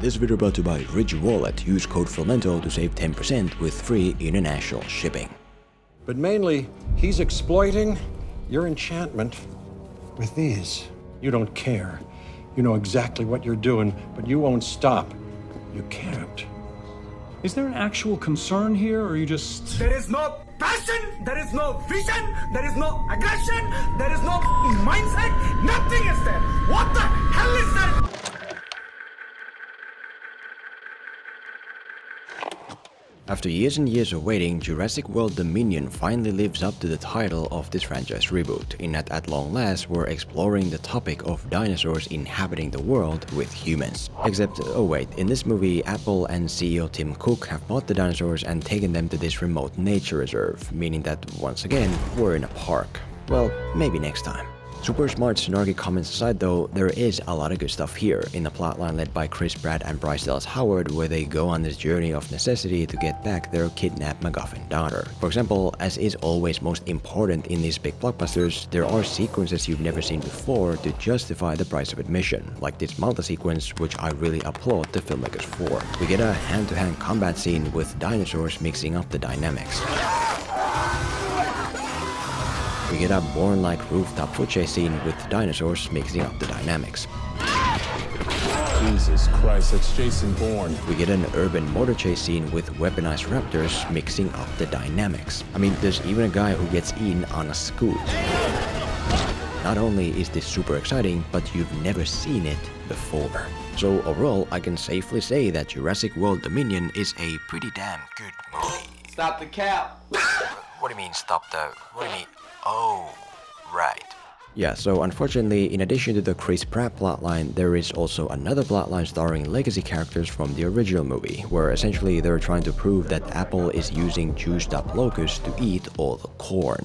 This video brought to you by Rich Wallet. Use code Filmento to save 10% with free international shipping. But mainly, he's exploiting your enchantment with these. You don't care. You know exactly what you're doing, but you won't stop. You can't. Is there an actual concern here, or are you just... There is no passion, there is no vision, there is no aggression, there is no mindset, nothing is there. What the hell is that? After years and years of waiting, Jurassic World Dominion finally lives up to the title of this franchise reboot, in that at long last we're exploring the topic of dinosaurs inhabiting the world with humans. Except, oh wait, in this movie, Apple and CEO Tim Cook have bought the dinosaurs and taken them to this remote nature reserve, meaning that once again, we're in a park. Well, maybe next time. Super smart snarky comments aside though, there is a lot of good stuff here, in the plotline led by Chris Pratt and Bryce Dallas Howard, where they go on this journey of necessity to get back their kidnapped MacGuffin daughter. For example, as is always most important in these big blockbusters, there are sequences you've never seen before to justify the price of admission, like this Malta sequence, which I really applaud the filmmakers for. We get a hand-to-hand combat scene with dinosaurs mixing up the dynamics. We get a Bourne-like rooftop foot chase scene with dinosaurs mixing up the dynamics. Jesus Christ, that's Jason Bourne. We get an urban motor chase scene with weaponized raptors mixing up the dynamics. I mean, there's even a guy who gets in on a scoot. Not only is this super exciting, but you've never seen it before. So overall, I can safely say that Jurassic World Dominion is a pretty damn good movie. Stop the cap. What do you mean stop the... what do you mean? Oh, right. Yeah, so unfortunately, in addition to the Chris Pratt plotline, there is also another plotline starring legacy characters from the original movie, where essentially they're trying to prove that Apple is using juiced up locusts to eat all the corn.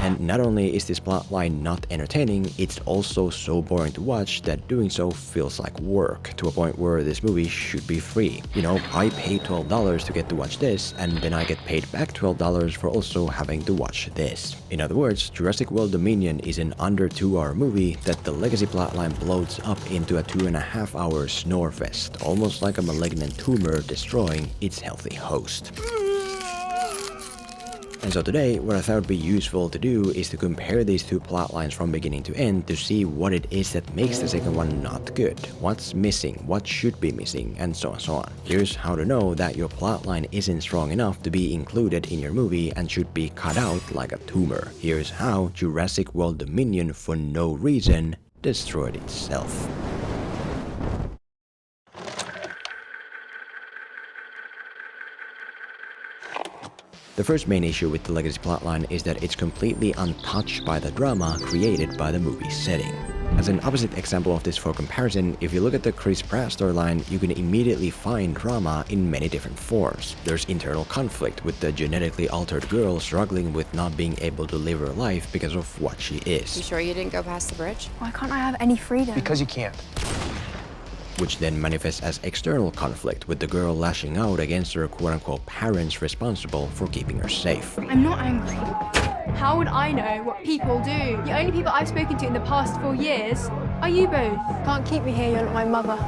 And not only is this plotline not entertaining, it's also so boring to watch that doing so feels like work, to a point where this movie should be free. You know, I paid $12 to get to watch this, and then I get paid back $12 for also having to watch this. In other words, Jurassic World Dominion is an under 2-hour movie that the legacy plotline bloats up into a 2.5-hour snore fest, almost like a malignant tumor destroying its healthy host. And so today, what I thought would be useful to do is to compare these two plotlines from beginning to end to see what it is that makes the second one not good, what's missing, what should be missing, and so on and so on. Here's how to know that your plotline isn't strong enough to be included in your movie and should be cut out like a tumor. Here's how Jurassic World Dominion, for no reason, destroyed itself. The first main issue with the legacy plotline is that it's completely untouched by the drama created by the movie's setting. As an opposite example of this for comparison, if you look at the Chris Pratt storyline, you can immediately find drama in many different forms. There's internal conflict with the genetically altered girl struggling with not being able to live her life because of what she is. You sure you didn't go past the bridge? Why can't I have any freedom? Because you can't. Which then manifests as external conflict, with the girl lashing out against her quote-unquote parents responsible for keeping her safe. I'm not angry. How would I know what people do? The only people I've spoken to in the past 4 years are you both. Can't keep me here, you're not my mother.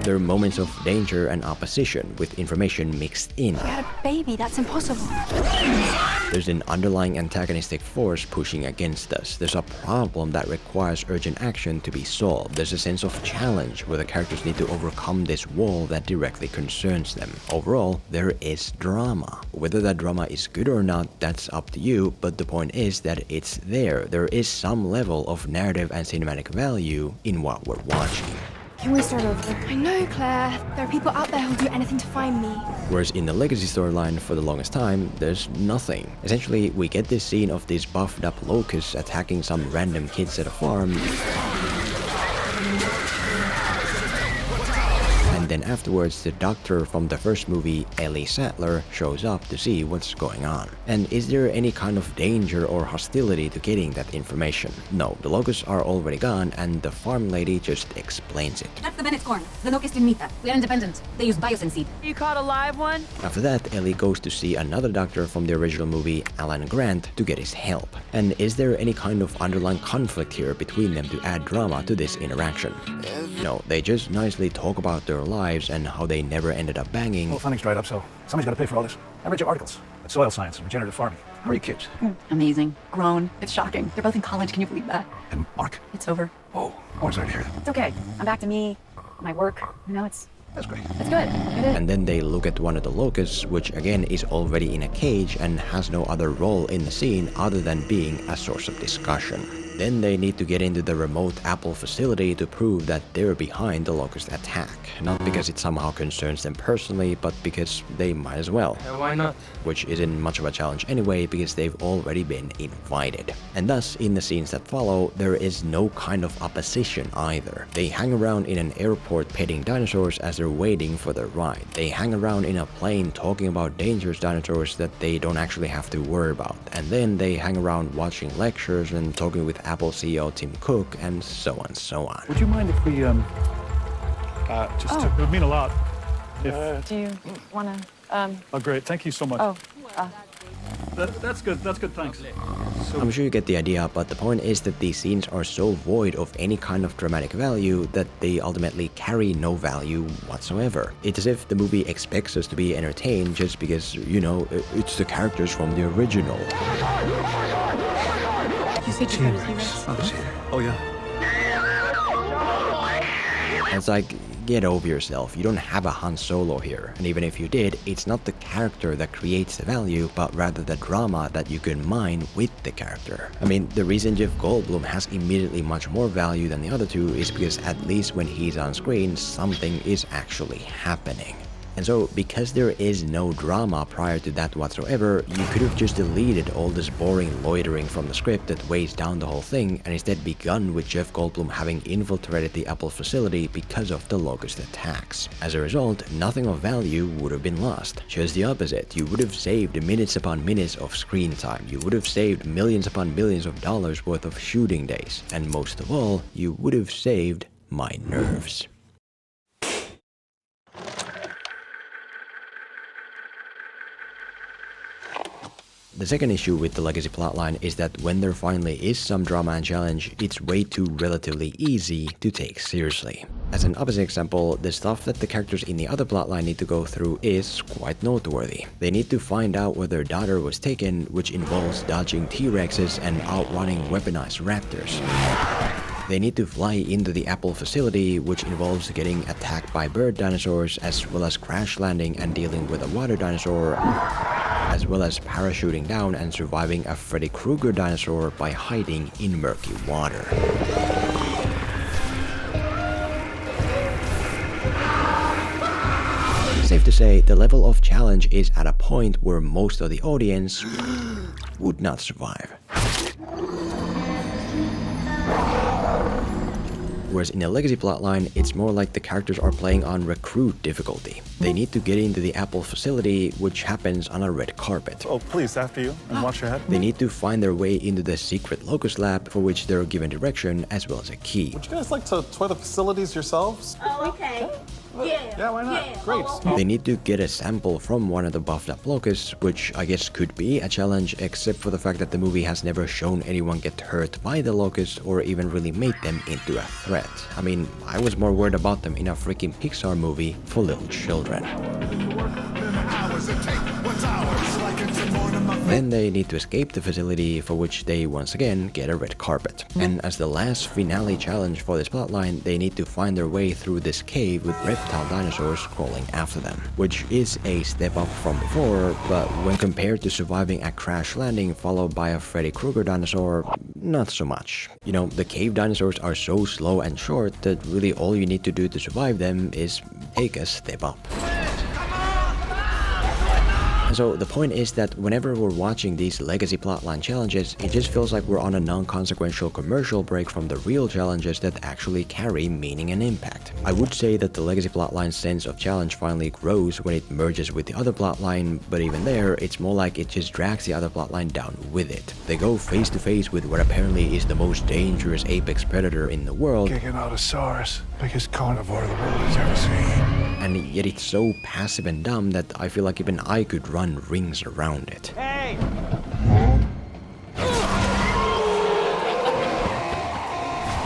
There are moments of danger and opposition, with information mixed in. You had a baby, that's impossible. There's an underlying antagonistic force pushing against us. There's a problem that requires urgent action to be solved. There's a sense of challenge where the characters need to overcome this wall that directly concerns them. Overall, there is drama. Whether that drama is good or not, that's up to you, but the point is that it's there. There is some level of narrative and cinematic value in what we're watching. Can we start over? I know, Claire. There are people out there who'll do anything to find me. Whereas in the legacy storyline, for the longest time, there's nothing. Essentially, we get this scene of these buffed up locusts attacking some random kids at a farm. And then afterwards the doctor from the first movie, Ellie Sattler, shows up to see what's going on. And is there any kind of danger or hostility to getting that information? No, the locusts are already gone and the farm lady just explains it. That's the Bennett's corn. The locusts didn't meet that. We are independent. They use biosyn seed. You caught a live one? After that, Ellie goes to see another doctor from the original movie, Alan Grant, to get his help. And is there any kind of underlying conflict here between them to add drama to this interaction? No, they just nicely talk about their lives and how they never ended up banging. Well, funding's dried up, so somebody's got to pay for all this. I read your articles at Soil Science and Regenerative Farming. How are your kids? Amazing. Grown. It's shocking. They're both in college. Can you believe that? And Mark? It's over. Oh, I'm sorry to hear that. It's okay. I'm back to me, my work. That's great. It's good. It is. And then they look at one of the locusts, which again is already in a cage and has no other role in the scene other than being a source of discussion. Then they need to get into the remote Apple facility to prove that they're behind the locust attack. Not because it somehow concerns them personally, but because they might as well. Why not? Which isn't much of a challenge anyway, because they've already been invited. And thus, in the scenes that follow, there is no kind of opposition either. They hang around in an airport petting dinosaurs as they're waiting for their ride. They hang around in a plane talking about dangerous dinosaurs that they don't actually have to worry about. And then they hang around watching lectures and talking with Apple CEO Tim Cook, and so on, so on. Would you mind if we, it would mean a lot if... Do you wanna, Oh, great. Thank you so much. Oh, That's good. That's good. Thanks. I'm sure you get the idea, but the point is that these scenes are so void of any kind of dramatic value that they ultimately carry no value whatsoever. It's as if the movie expects us to be entertained just because, you know, it's the characters from the original. You said you got a T-rex? Oh, yeah. It's like, get over yourself. You don't have a Han Solo here. And even if you did, it's not the character that creates the value, but rather the drama that you can mine with the character. I mean, the reason Jeff Goldblum has immediately much more value than the other two is because at least when he's on screen, something is actually happening. And so, because there is no drama prior to that whatsoever, you could have just deleted all this boring loitering from the script that weighs down the whole thing and instead begun with Jeff Goldblum having infiltrated the Apple facility because of the locust attacks. As a result, nothing of value would have been lost. Just the opposite, you would have saved minutes upon minutes of screen time, you would have saved millions upon millions of dollars worth of shooting days, and most of all, you would have saved my nerves. The second issue with the legacy plotline is that when there finally is some drama and challenge, it's way too relatively easy to take seriously. As an opposite example, the stuff that the characters in the other plotline need to go through is quite noteworthy. They need to find out where their daughter was taken, which involves dodging T-Rexes and outrunning weaponized raptors. They need to fly into the Apple facility, which involves getting attacked by bird dinosaurs, as well as crash landing and dealing with a water dinosaur, as well as parachuting down and surviving a Freddy Krueger dinosaur by hiding in murky water. Safe to say, the level of challenge is at a point where most of the audience would not survive. Whereas in a legacy plotline, it's more like the characters are playing on recruit difficulty. They need to get into the Apple facility, which happens on a red carpet. Oh, please, after you, and watch your head. They need to find their way into the secret locust lab, for which they're given direction as well as a key. Would you guys like to tour the facilities yourselves? Oh, okay. Yeah, why not? Yeah. Great. They need to get a sample from one of the buffed up locusts, which I guess could be a challenge, except for the fact that the movie has never shown anyone get hurt by the locusts or even really made them into a threat. I mean, I was more worried about them in a freaking Pixar movie for little children. Then they need to escape the facility, for which they once again get a red carpet. And as the last finale challenge for this plotline, they need to find their way through this cave with reptile dinosaurs crawling after them, which is a step up from before, but when compared to surviving a crash landing followed by a Freddy Krueger dinosaur, not so much. You know, the cave dinosaurs are so slow and short that really all you need to do to survive them is take a step up. So the point is that whenever we're watching these legacy plotline challenges, it just feels like we're on a non-consequential commercial break from the real challenges that actually carry meaning and impact. I would say that the legacy plotline's sense of challenge finally grows when it merges with the other plotline, but even there, it's more like it just drags the other plotline down with it. They go face to face with what apparently is the most dangerous apex predator in the world, Giganotosaurus, biggest carnivore the world has ever seen. and yet it's so passive and dumb that I feel like even I could run rings around it. Hey!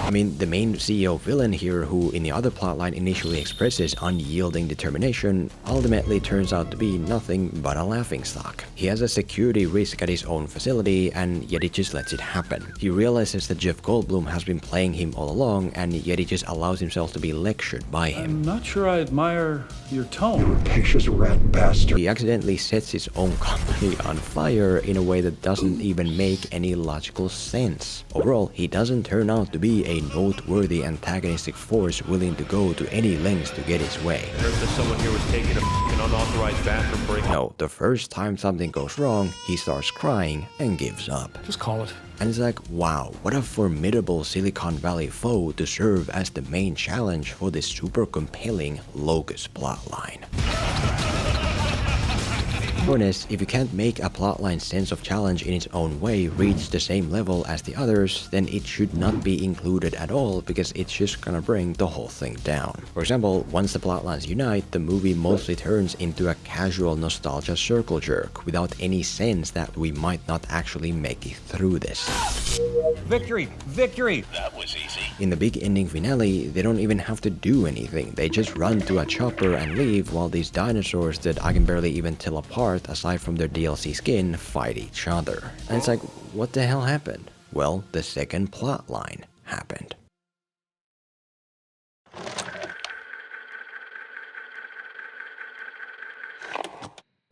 I mean, the main CEO villain here, who in the other plotline initially expresses unyielding determination, ultimately turns out to be nothing but a laughingstock. He has a security risk at his own facility, and yet he just lets it happen. He realizes that Jeff Goldblum has been playing him all along, and yet he just allows himself to be lectured by him. I'm not sure I admire your tone. Rapacious rat bastard. He accidentally sets his own company on fire in a way that doesn't even make any logical sense. Overall, he doesn't turn out to be a noteworthy antagonistic force willing to go to any lengths to get his way. I heard that someone here was taking a f***ing unauthorized bathroom break. No, the first time something goes wrong, he starts crying and gives up. Just call it. And it's like, wow, what a formidable Silicon Valley foe to serve as the main challenge for this super compelling Locust plotline. Point is, if you can't make a plotline sense of challenge in its own way reach the same level as the others, then it should not be included at all because it's just gonna bring the whole thing down. For example, once the plotlines unite, the movie mostly turns into a casual nostalgia circle jerk without any sense that we might not actually make it through this. Victory! Victory! That was easy. In the big ending finale, they don't even have to do anything. They just run to a chopper and leave while these dinosaurs that I can barely even tell apart aside from their DLC skin fight each other. And it's like, what the hell happened? Well, the second plotline happened.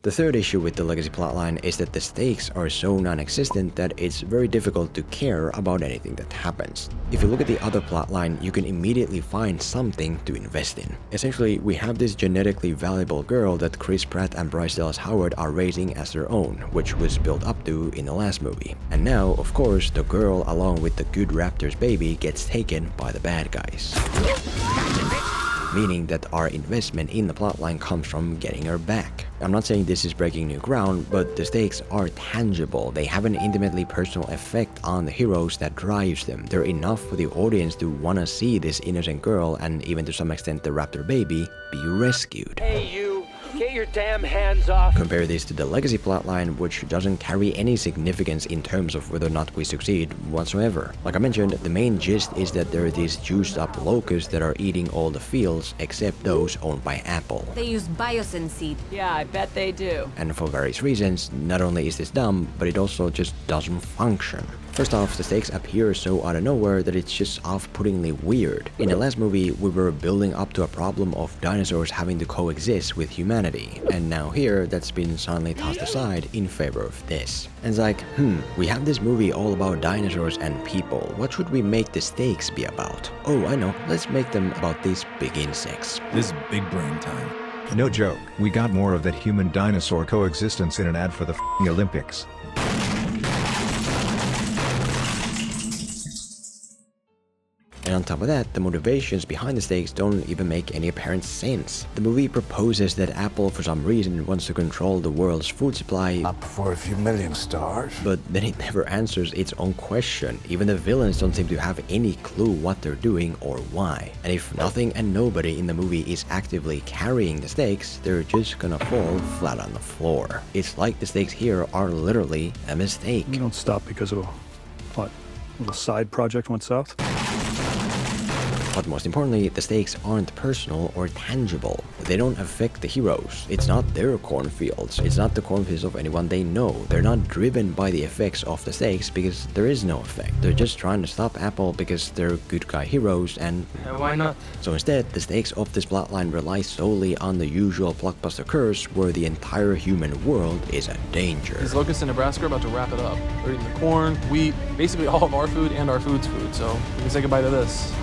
The third issue with the legacy plotline is that the stakes are so non-existent that it's very difficult to care about anything that happens. If you look at the other plotline, you can immediately find something to invest in. Essentially, we have this genetically valuable girl that Chris Pratt and Bryce Dallas Howard are raising as their own, which was built up to in the last movie. And now, of course, the girl along with the good raptor's baby gets taken by the bad guys. Meaning that our investment in the plotline comes from getting her back. I'm not saying this is breaking new ground, but the stakes are tangible. They have an intimately personal effect on the heroes that drives them. They're enough for the audience to want to see this innocent girl, and even to some extent the raptor baby, be rescued. Hey you, get your damn hands off. Compare this to the legacy plotline, which doesn't carry any significance in terms of whether or not we succeed whatsoever. Like I mentioned, the main gist is that there are these juiced up locusts that are eating all the fields except those owned by Apple. They use biosyn seed. Yeah, I bet they do. And for various reasons, not only is this dumb, but it also just doesn't function. First off, the stakes appear so out of nowhere that it's just off-puttingly weird. In the last movie, we were building up to a problem of dinosaurs having to coexist with humanity, and now here, that's been suddenly tossed aside in favor of this. And it's like, we have this movie all about dinosaurs and people. What should we make the stakes be about? Oh, I know, let's make them about these big insects. This is big brain time. No joke, we got more of that human-dinosaur coexistence in an ad for the f***ing Olympics. And on top of that, the motivations behind the stakes don't even make any apparent sense. The movie proposes that Apple, for some reason, wants to control the world's food supply, Up for a few million stars. but then it never answers its own question. Even the villains don't seem to have any clue what they're doing or why. And if nothing and nobody in the movie is actively carrying the stakes, they're just gonna fall flat on the floor. It's like the stakes here are literally a mistake. You don't stop because of a little side project went south? But most importantly, the stakes aren't personal or tangible. They don't affect the heroes. It's not their cornfields. It's not the cornfields of anyone they know. They're not driven by the effects of the stakes because there is no effect. They're just trying to stop Apple because they're good guy heroes and Why not? so instead, the stakes of this plotline rely solely on the usual blockbuster curse where the entire human world is a danger. These locusts in Nebraska are about to wrap it up. They're eating the corn, wheat, basically all of our food and our food's food, so we can say goodbye to this.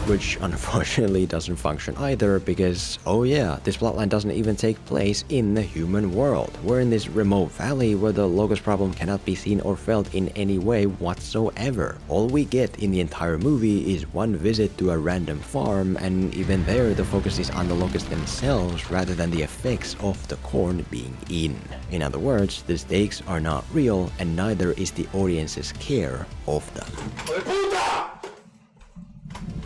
which unfortunately doesn't function either because, oh yeah, this plotline doesn't even take place in the human world. We're in this remote valley where the locust problem cannot be seen or felt in any way whatsoever. All we get in the entire movie is one visit to a random farm, and even there the focus is on the locusts themselves rather than the effects of the corn being in. In other words, the stakes are not real and neither is the audience's care of them.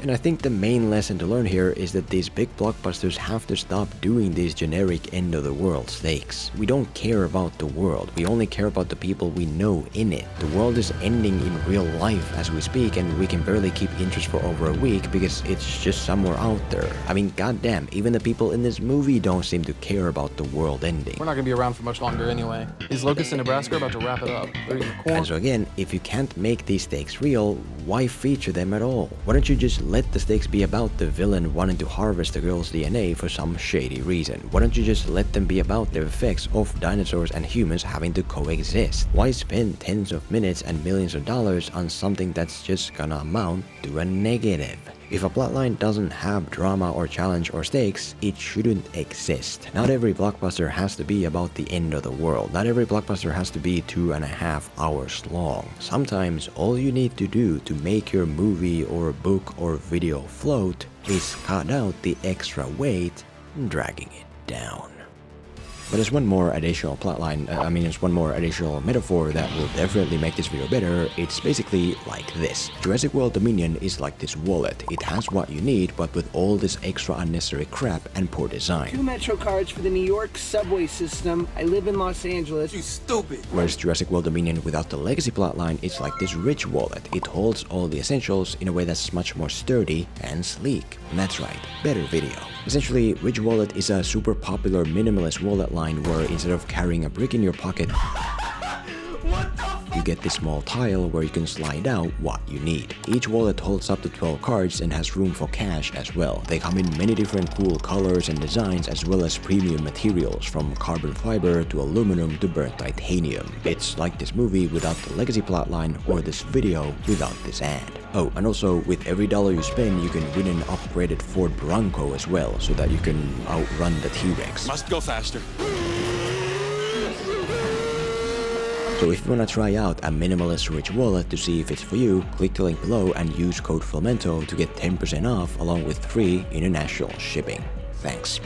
And I think the main lesson to learn here is that these big blockbusters have to stop doing these generic end-of-the-world stakes. We don't care about the world, we only care about the people we know in it. The world is ending in real life as we speak, and we can barely keep interest for over a week because it's just somewhere out there. I mean, goddamn, even the people in this movie don't seem to care about the world ending. We're not gonna be around for much longer anyway. These locusts in Nebraska are about to wrap it up. They're eating corn. And so again, if you can't make these stakes real, why feature them at all? Why don't you just let the stakes be about the villain wanting to harvest the girl's DNA for some shady reason? Why don't you just let them be about the effects of dinosaurs and humans having to coexist? Why spend tens of minutes and millions of dollars on something that's just gonna amount to a negative? If a plotline doesn't have drama or challenge or stakes, it shouldn't exist. Not every blockbuster has to be about the end of the world. Not every blockbuster has to be 2.5 hours long. Sometimes all you need to do to make your movie or book or video float is cut out the extra weight dragging it down. But there's one more additional plotline, there's one more additional metaphor that will definitely make this video better. It's basically like this. Jurassic World Dominion is like this wallet. It has what you need, but with all this extra unnecessary crap and poor design. 2 Metro cards for the New York subway system. I live in Los Angeles. You stupid. Whereas Jurassic World Dominion without the legacy plotline, it's like this rich wallet. It holds all the essentials in a way that's much more sturdy and sleek. And that's right, better video. Essentially, Rich Wallet is a super popular minimalist wallet line where instead of carrying a brick in your pocket, you get this small tile where you can slide out what you need. Each wallet holds up to 12 cards and has room for cash as well. They come in many different cool colors and designs as well as premium materials from carbon fiber to aluminum to burnt titanium. It's like this movie without the legacy plotline or this video without this ad. Oh, and also with every dollar you spend you can win an upgraded Ford Bronco as well so that you can outrun the T-rex. Must go faster. So if you wanna try out a minimalist rich wallet to see if it's for you, click the link below and use code Filmento to get 10% off along with free international shipping. Thanks.